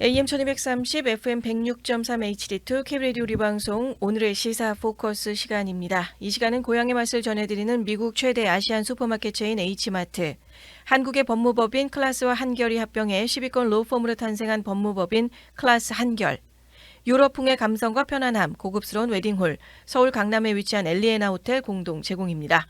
AM 1230, FM 106.3 HD2 KB라디오 우리방송 오늘의 시사 포커스 시간입니다. 이 시간은 고향의 맛을 전해드리는 미국 최대 아시안 슈퍼마켓 체인 H마트, 한국의 법무법인 클라스와 한결이 합병해 10위권 로펌으로 탄생한 법무법인 클라스 한결, 유럽풍의 감성과 편안함, 고급스러운 웨딩홀, 서울 강남에 위치한 엘리에나 호텔 공동 제공입니다.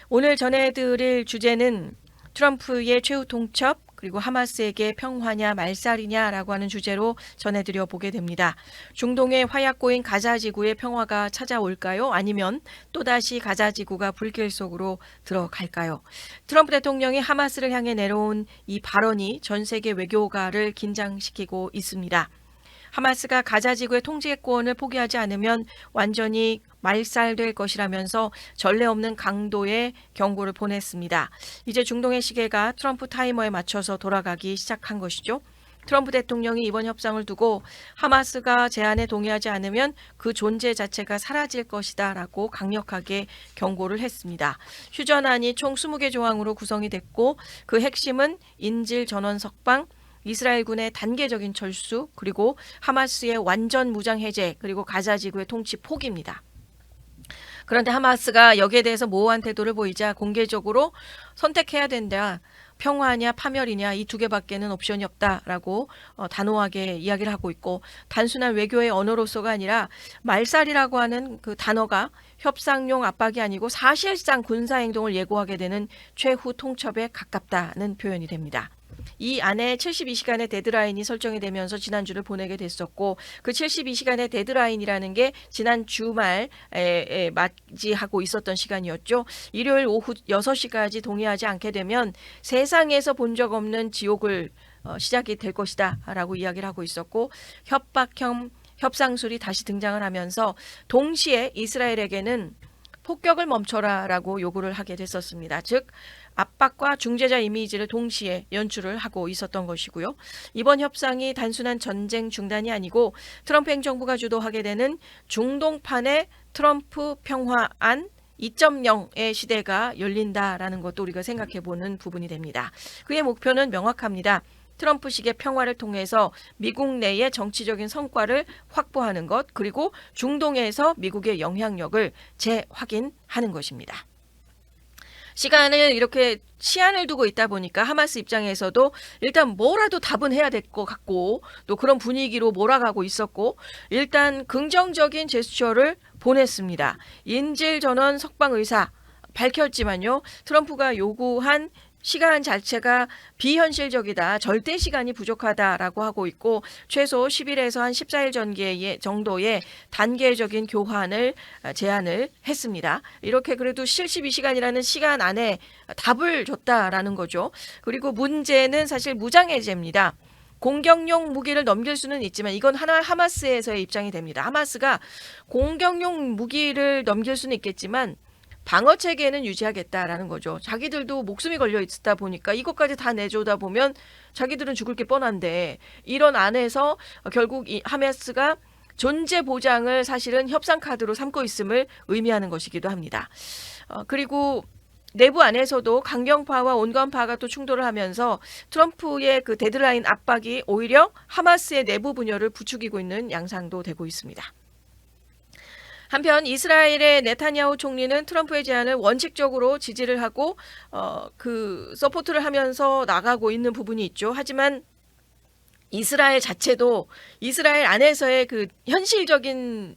오늘 전해드릴 주제는 트럼프의 최후 통첩, 그리고 하마스에게 평화냐 말살이냐라고 하는 주제로 전해드려 보게 됩니다. 중동의 화약 고인 가자 지구의 평화가 찾아올까요? 아니면 또다시 가자 지구가 불길 속으로 들어갈까요? 트럼프 대통령이 하마스를 향해 내려온 이 발언이 전 세계 외교가를 긴장시키고 있습니다. 하마스가 가자 지구의 통제권을 포기하지 않으면 완전히 말살될 것이라면서 전례 없는 강도의 경고를 보냈습니다. 이제 중동의 시계가 트럼프 타이머에 맞춰서 돌아가기 시작한 것이죠. 트럼프 대통령이 이번 협상을 두고 하마스가 제안에 동의하지 않으면 그 존재 자체가 사라질 것이다 라고 강력하게 경고를 했습니다. 휴전안이 총 20개 조항으로 구성이 됐고 그 핵심은 인질 전원 석방, 이스라엘군의 단계적인 철수, 그리고 하마스의 완전 무장 해제, 그리고 가자 지구의 통치 포기입니다. 그런데 하마스가 여기에 대해서 모호한 태도를 보이자 공개적으로 선택해야 된다. 평화냐 파멸이냐 이 두 개밖에는 옵션이 없다라고 단호하게 이야기를 하고 있고, 단순한 외교의 언어로서가 아니라 말살이라고 하는 그 단어가 협상용 압박이 아니고 사실상 군사행동을 예고하게 되는 최후 통첩에 가깝다는 표현이 됩니다. 이 안에 72시간의 데드라인이 설정이 되면서 지난주를 보내게 됐었고, 그 72시간의 데드라인이라는 게 지난 주말에 맞이하고 있었던 시간이었죠. 일요일 오후 6시까지 동의하지 않게 되면 세상에서 본 적 없는 지옥을 시작이 될 것이다 라고 이야기를 하고 있었고, 협박형 협상술이 다시 등장을 하면서 동시에 이스라엘에게는 폭격을 멈춰라 라고 요구를 하게 됐었습니다. 즉 압박과 중재자 이미지를 동시에 연출을 하고 있었던 것이고요. 이번 협상이 단순한 전쟁 중단이 아니고 트럼프 행정부가 주도하게 되는 중동판의 트럼프 평화안 2.0의 시대가 열린다라는 것도 우리가 생각해 보는 부분이 됩니다. 그의 목표는 명확합니다. 트럼프식의 평화를 통해서 미국 내의 정치적인 성과를 확보하는 것, 그리고 중동에서 미국의 영향력을 재확인하는 것입니다. 시간을 이렇게 시한을 두고 있다 보니까 하마스 입장에서도 일단 뭐라도 답은 해야 될 것 같고, 또 그런 분위기로 몰아가고 있었고, 일단 긍정적인 제스처를 보냈습니다. 인질 전원 석방 의사 밝혔지만요, 트럼프가 요구한 시간 자체가 비현실적이다, 절대 시간이 부족하다라고 하고 있고, 최소 10일에서 한 14일 정도의 단계적인 교환을 제안을 했습니다. 이렇게 그래도 72시간이라는 시간 안에 답을 줬다라는 거죠. 그리고 문제는 사실 무장해제입니다. 공격용 무기를 넘길 수는 있지만 이건 하마스에서의 입장이 됩니다. 하마스가 공격용 무기를 넘길 수는 있겠지만 방어 체계는 유지하겠다라는 거죠. 자기들도 목숨이 걸려 있다 보니까 이것까지 다 내줘다 보면 자기들은 죽을 게 뻔한데, 이런 안에서 결국 이 하마스가 존재 보장을 사실은 협상 카드로 삼고 있음을 의미하는 것이기도 합니다. 그리고 내부 안에서도 강경파와 온건파가 또 충돌을 하면서 트럼프의 그 데드라인 압박이 오히려 하마스의 내부 분열을 부추기고 있는 양상도 되고 있습니다. 한편 이스라엘의 네타냐후 총리는 트럼프의 제안을 원칙적으로 지지를 하고 그 서포트를 하면서 나가고 있는 부분이 있죠. 하지만 이스라엘 자체도 이스라엘 안에서의 그 현실적인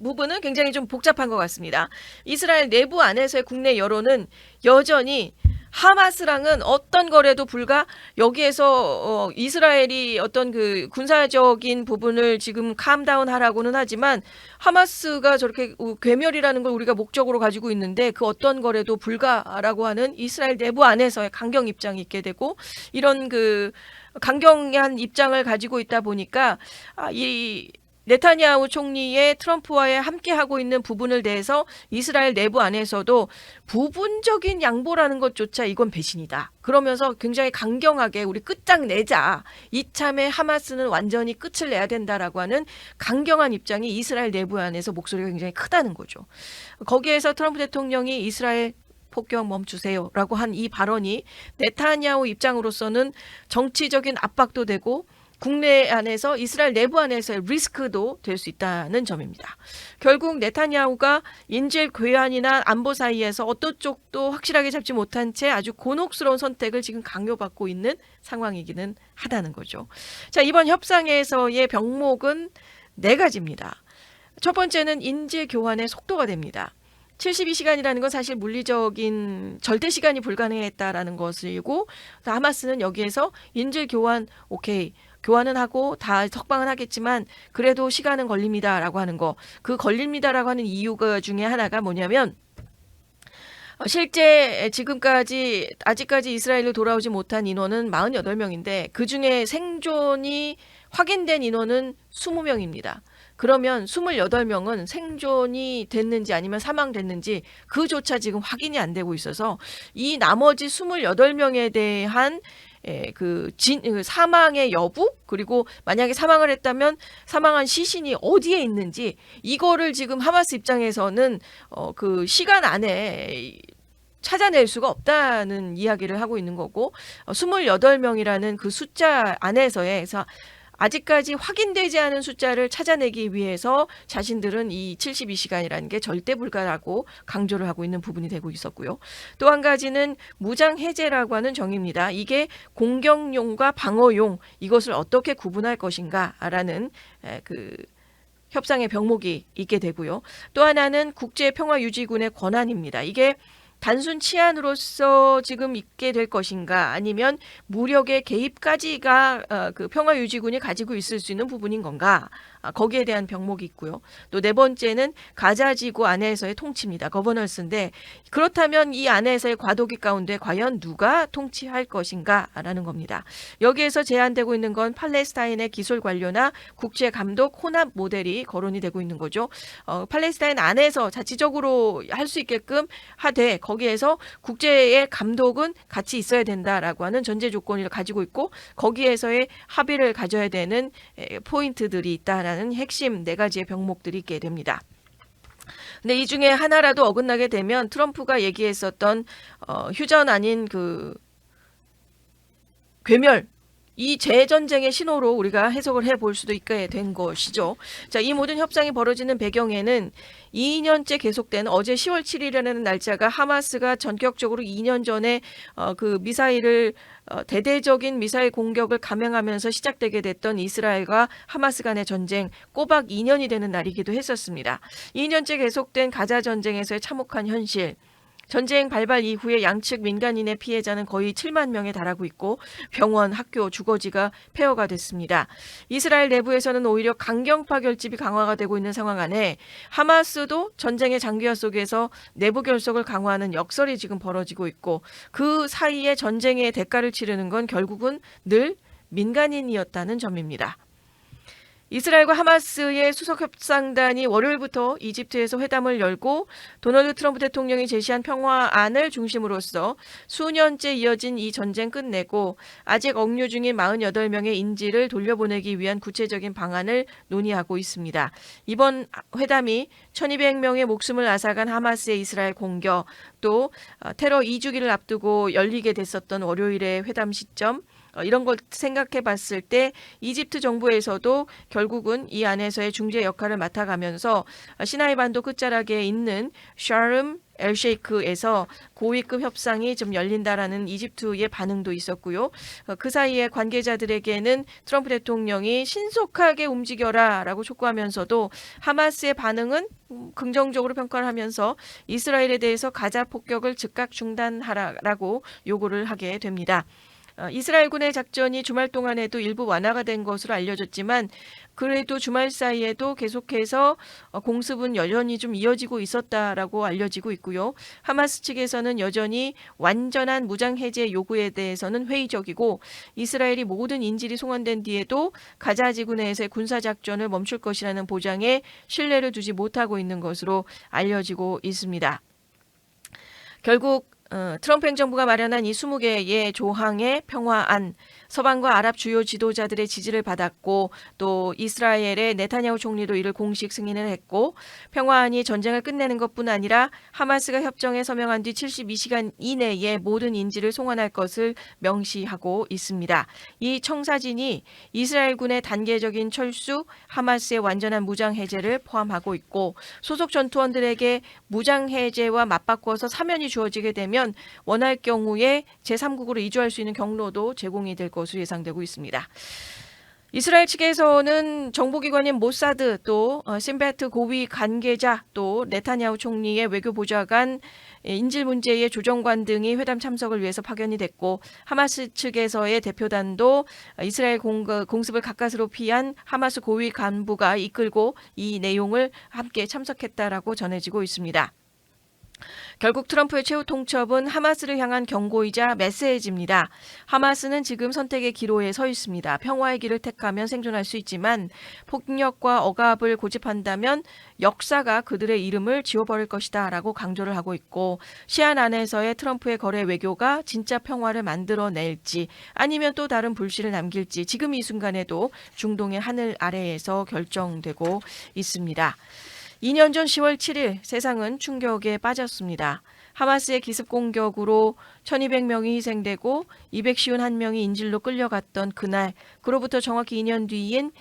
부분은 굉장히 좀 복잡한 것 같습니다. 이스라엘 내부 안에서의 국내 여론은 여전히 하마스랑은 어떤 거래도 불가, 여기에서 이스라엘이 어떤 그 군사적인 부분을 지금 캄다운 하라고는 하지만 하마스가 저렇게 괴멸이라는 걸 우리가 목적으로 가지고 있는데 그 어떤 거래도 불가라고 하는 이스라엘 내부 안에서의 강경 입장이 있게 되고, 이런 그 강경한 입장을 가지고 있다 보니까 이 네타냐후 총리의 트럼프와의 함께하고 있는 부분을 대해서 이스라엘 내부 안에서도 부분적인 양보라는 것조차 이건 배신이다, 그러면서 굉장히 강경하게 우리 끝장내자, 이참에 하마스는 완전히 끝을 내야 된다라고 하는 강경한 입장이 이스라엘 내부 안에서 목소리가 굉장히 크다는 거죠. 거기에서 트럼프 대통령이 이스라엘 폭격 멈추세요 라고 한 이 발언이 네타냐후 입장으로서는 정치적인 압박도 되고 국내 안에서 이스라엘 내부 안에서의 리스크도 될 수 있다는 점입니다. 결국 네타냐후가 인질 괴한이나 안보 사이에서 어떤 쪽도 확실하게 잡지 못한 채 아주 곤혹스러운 선택을 지금 강요받고 있는 상황이기는 하다는 거죠. 자, 이번 협상에서의 병목은 4가지입니다. 첫 번째는 인질 교환의 속도가 됩니다. 72시간이라는 건 사실 물리적인 절대 시간이 불가능했다라는 것이고, 하마스는 여기에서 인질 교환 오케이, 교환은 하고 다 석방은 하겠지만 그래도 시간은 걸립니다라고 하는 거. 그 걸립니다라고 하는 이유가 중에 하나가 뭐냐면, 실제 지금까지 아직까지 이스라엘로 돌아오지 못한 인원은 48명인데 그중에 생존이 확인된 인원은 20명입니다. 그러면 28명은 생존이 됐는지 아니면 사망됐는지 그조차 지금 확인이 안 되고 있어서 이 나머지 28명에 대한 그 사망의 여부, 그리고 만약에 사망을 했다면 사망한 시신이 어디에 있는지, 이거를 지금 하마스 입장에서는 그 시간 안에 찾아낼 수가 없다는 이야기를 하고 있는 거고, 28명이라는 그 숫자 안에서의 아직까지 확인되지 않은 숫자를 찾아내기 위해서 자신들은 이 72시간이라는 게 절대 불가라고 강조를 하고 있는 부분이 되고 있었고요. 또 한 가지는 무장 해제라고 하는 정의입니다. 이게 공격용과 방어용, 이것을 어떻게 구분할 것인가라는 그 협상의 병목이 있게 되고요. 또 하나는 국제평화유지군의 권한입니다. 이게 단순 치안으로서 지금 있게 될 것인가, 아니면 무력의 개입까지가 그 평화유지군이 가지고 있을 수 있는 부분인 건가, 거기에 대한 병목이 있고요. 또 4번째는 가자지구 안에서의 통치입니다. 거버넌스인데, 그렇다면 이 안에서의 과도기 가운데 과연 누가 통치할 것인가라는 겁니다. 여기에서 제한되고 있는 건 팔레스타인의 기술 관료나 국제 감독 혼합 모델이 거론이 되고 있는 거죠. 팔레스타인 안에서 자치적으로 할 수 있게끔 하되 거기에서 국제의 감독은 같이 있어야 된다라고 하는 전제 조건을 가지고 있고, 거기에서의 합의를 가져야 되는 포인트들이 있다라는 핵심 4가지의 병목들이 있게 됩니다. 근데 이 중에 하나라도 어긋나게 되면 트럼프가 얘기했었던 휴전 아닌 그 괴멸, 이 재전쟁의 신호로 우리가 해석을 해볼 수도 있게 된 것이죠. 자, 이 모든 협상이 벌어지는 배경에는 2년째 계속된 어제 10월 7일이라는 날짜가 하마스가 전격적으로 2년 전에 그 미사일을 대대적인 미사일 공격을 감행하면서 시작되게 됐던 이스라엘과 하마스 간의 전쟁 꼬박 2년이 되는 날이기도 했었습니다. 2년째 계속된 가자 전쟁에서의 참혹한 현실, 전쟁 발발 이후에 양측 민간인의 피해자는 거의 7만 명에 달하고 있고 병원, 학교, 주거지가 폐허가 됐습니다. 이스라엘 내부에서는 오히려 강경파 결집이 강화가 되고 있는 상황 안에 하마스도 전쟁의 장기화 속에서 내부 결속을 강화하는 역설이 지금 벌어지고 있고, 그 사이에 전쟁의 대가를 치르는 건 결국은 늘 민간인이었다는 점입니다. 이스라엘과 하마스의 수석협상단이 월요일부터 이집트에서 회담을 열고 도널드 트럼프 대통령이 제시한 평화안을 중심으로써 수년째 이어진 이 전쟁 끝내고 아직 억류 중인 48명의 인질을 돌려보내기 위한 구체적인 방안을 논의하고 있습니다. 이번 회담이 1200명의 목숨을 앗아간 하마스의 이스라엘 공격, 또 테러 2주기를 앞두고 열리게 됐었던 월요일의 회담 시점, 이런 걸 생각해 봤을 때 이집트 정부에서도 결국은 이 안에서의 중재 역할을 맡아가면서 시나이 반도 끝자락에 있는 샤름 엘셰이크에서 고위급 협상이 좀 열린다라는 이집트의 반응도 있었고요. 그 사이에 관계자들에게는 트럼프 대통령이 신속하게 움직여라라고 촉구하면서도 하마스의 반응은 긍정적으로 평가를 하면서 이스라엘에 대해서 가자 폭격을 즉각 중단하라라고 요구를 하게 됩니다. 이스라엘군의 작전이 주말 동안에도 일부 완화가 된 것으로 알려졌지만 그래도 주말 사이에도 계속해서 공습은 여전히 좀 이어지고 있었다라고 알려지고 있고요. 하마스 측에서는 여전히 완전한 무장 해제 요구에 대해서는 회의적이고 이스라엘이 모든 인질이 송환된 뒤에도 가자 지구 내에서의 군사 작전을 멈출 것이라는 보장에 신뢰를 두지 못하고 있는 것으로 알려지고 있습니다. 결국 트럼프 행정부가 마련한 이 20개의 조항의 평화안, 서방과 아랍 주요 지도자들의 지지를 받았고 또 이스라엘의 네타냐후 총리도 이를 공식 승인을 했고 평화안이 전쟁을 끝내는 것뿐 아니라 하마스가 협정에 서명한 뒤 72시간 이내에 모든 인질을 송환할 것을 명시하고 있습니다. 이 청사진이 이스라엘군의 단계적인 철수, 하마스의 완전한 무장 해제를 포함하고 있고 소속 전투원들에게 무장 해제와 맞바꿔서 사면이 주어지게 되면 원할 경우에 제3국으로 이주할 수 있는 경로도 제공이 될 것으로 예상되고 있습니다. 이스라엘 측에서는 정보기관인 모사드 또 신베트 고위 관계자 또 네타냐후 총리의 외교보좌관 인질 문제의 조정관 등이 회담 참석을 위해서 파견이 됐고 하마스 측에서의 대표단도 이스라엘 공습을 가까스로 피한 하마스 고위 간부가 이끌고 이 내용을 함께 참석했다라고 전해지고 있습니다. 결국 트럼프의 최후 통첩은 하마스를 향한 경고이자 메시지입니다. 하마스는 지금 선택의 기로에 서 있습니다. 평화의 길을 택하면 생존할 수 있지만 폭력과 억압을 고집한다면 역사가 그들의 이름을 지워버릴 것이다 라고 강조를 하고 있고 시한 안에서의 트럼프의 거래 외교가 진짜 평화를 만들어낼지 아니면 또 다른 불씨를 남길지 지금 이 순간에도 중동의 하늘 아래에서 결정되고 있습니다. 2년 전 10월 7일 세상은 충격에 빠졌습니다. 하마스의 기습 공격으로 1200명이 희생되고 251명이 인질로 끌려갔던 그날, 그로부터 정확히 2년 뒤인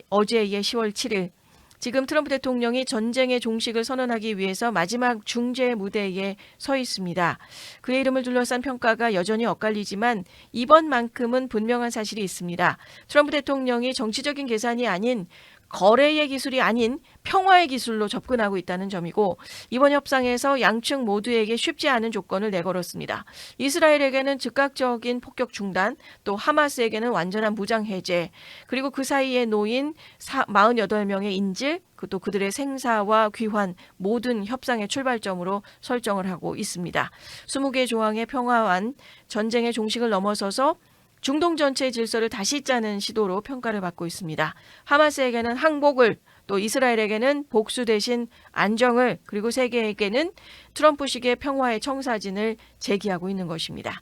어제의 10월 7일, 지금 트럼프 대통령이 전쟁의 종식을 선언하기 위해서 마지막 중재 무대에 서 있습니다. 그의 이름을 둘러싼 평가가 여전히 엇갈리지만 이번만큼은 분명한 사실이 있습니다. 트럼프 대통령이 정치적인 계산이 아닌 거래의 기술이 아닌 평화의 기술로 접근하고 있다는 점이고 이번 협상에서 양측 모두에게 쉽지 않은 조건을 내걸었습니다. 이스라엘에게는 즉각적인 폭격 중단, 또 하마스에게는 완전한 무장 해제, 그리고 그 사이에 놓인 48명의 인질, 또 그들의 생사와 귀환 모든 협상의 출발점으로 설정을 하고 있습니다. 20개 조항의 평화안, 전쟁의 종식을 넘어서서 중동 전체의 질서를 다시 짜는 시도로 평가를 받고 있습니다. 하마스에게는 항복을, 또 이스라엘에게는 복수 대신 안정을, 그리고 세계에게는 트럼프식의 평화의 청사진을 제기하고 있는 것입니다.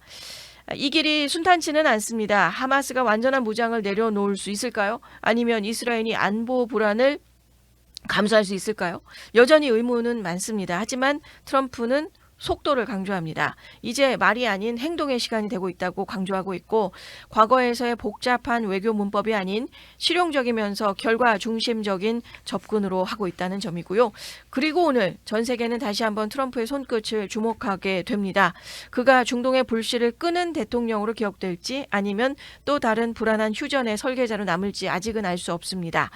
이 길이 순탄치는 않습니다. 하마스가 완전한 무장을 내려놓을 수 있을까요? 아니면 이스라엘이 안보 불안을 감수할 수 있을까요? 여전히 의문은 많습니다. 하지만 트럼프는 속도를 강조합니다. 이제 말이 아닌 행동의 시간이 되고 있다고 강조하고 있고 과거에서의 복잡한 외교 문법이 아닌 실용적이면서 결과 중심적인 접근으로 하고 있다는 점이고요. 그리고 오늘 전 세계는 다시 한번 트럼프의 손끝을 주목하게 됩니다. 그가 중동의 불씨를 끄는 대통령으로 기억될지 아니면 또 다른 불안한 휴전의 설계자로 남을지 아직은 알 수 없습니다.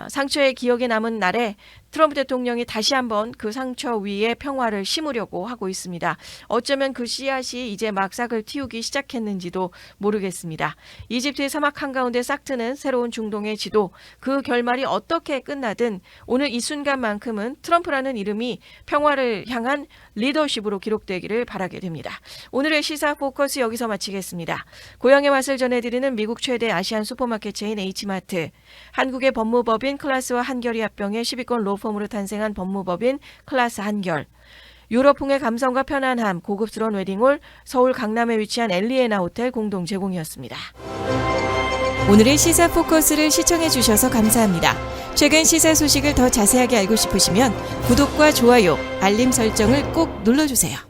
상처의 기억에 남은 날에 트럼프 대통령이 다시 한번 그 상처 위에 평화를 심으려고 하고 있습니다. 어쩌면 그 씨앗이 이제 막 싹을 틔우기 시작했는지도 모르겠습니다. 이집트의 사막 한가운데 싹 트는 새로운 중동의 지도, 그 결말이 어떻게 끝나든 오늘 이 순간만큼은 트럼프라는 이름이 평화를 향한 리더십으로 기록되기를 바라게 됩니다. 오늘의 시사 포커스 여기서 마치겠습니다. 고향의 맛을 전해드리는 미국 최대 아시안 슈퍼마켓 체인 H마트, 한국의 법무법인 클라스와 한결이 합병해 10위권 로펌으로 탄생한 법무법인 클라스 한결, 유럽풍의 감성과 편안함, 고급스러운 웨딩홀, 서울 강남에 위치한 엘리에나 호텔 공동 제공이었습니다. 오늘의 시사 포커스를 시청해 주셔서 감사합니다. 최근 시사 소식을 더 자세하게 알고 싶으시면 구독과 좋아요, 알림 설정을 꼭 눌러주세요.